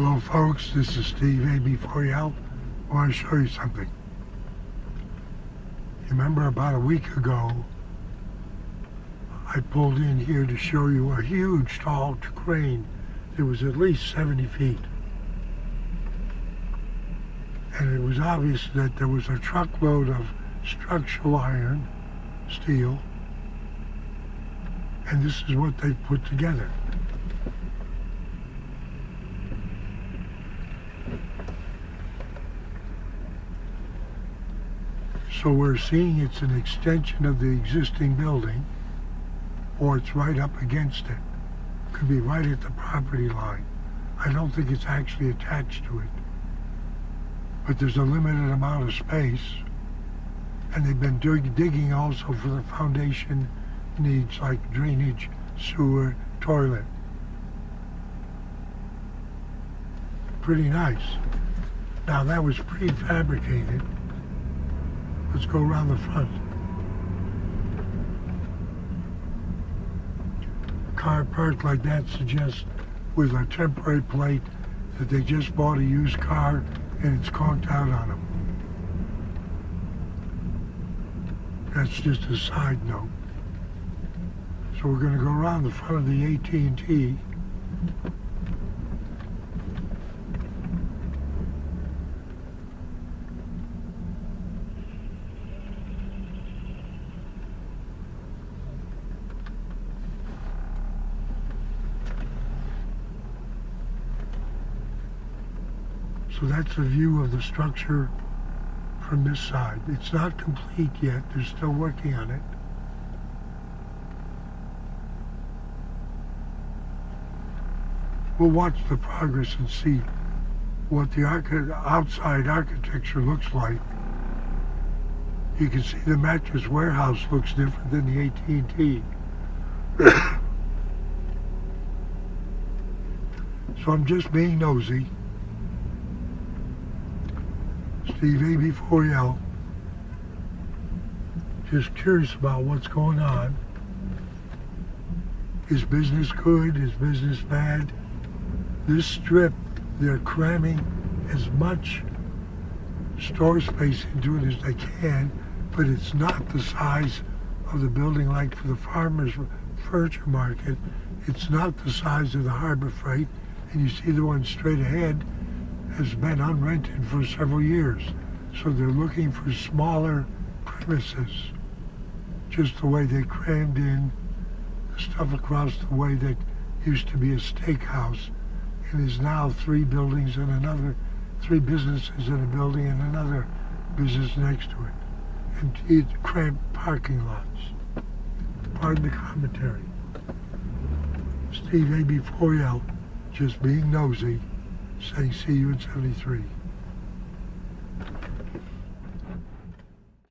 Hello folks, this is Steve A.B.4L. I want to show you something. You remember about a week ago, I pulled in here to show you a huge tall crane that was at least 70 feet. And it was obvious that there was a truckload of structural iron, steel, and this is what they put together. So we're seeing it's an extension of the existing building, or it's right up against it. Could be right at the property line. I don't think it's actually attached to it. But there's a limited amount of space, and they've been digging also for the foundation needs like drainage, sewer, toilet. Pretty nice. Now that was prefabricated. Let's go around the front. Car parked like that suggests with a temporary plate that they just bought a used car and it's conked out on them. That's just a side note. So we're going to go around the front of the AT&T. So that's a view of the structure from this side. It's not complete yet. They're still working on it. We'll watch the progress and see what the outside architecture looks like. You can see the mattress warehouse looks different than the AT&T. So I'm just being nosy. Steve A.B.4L, just curious about what's going on. Is business good? Is business bad? This strip, they're cramming as much store space into it as they can, but it's not the size of the building like for the farmers furniture market. It's not the size of the Harbor Freight, and you see the one straight ahead has been unrented for several years. So they're looking for smaller premises, just the way they crammed in the stuff across the way that used to be a steakhouse and is now 3 buildings and another 3 businesses in a building and another business next to it, and it's cramped parking lots. Pardon the commentary. Steve A.B.4L, just being nosy, saying see you in 73.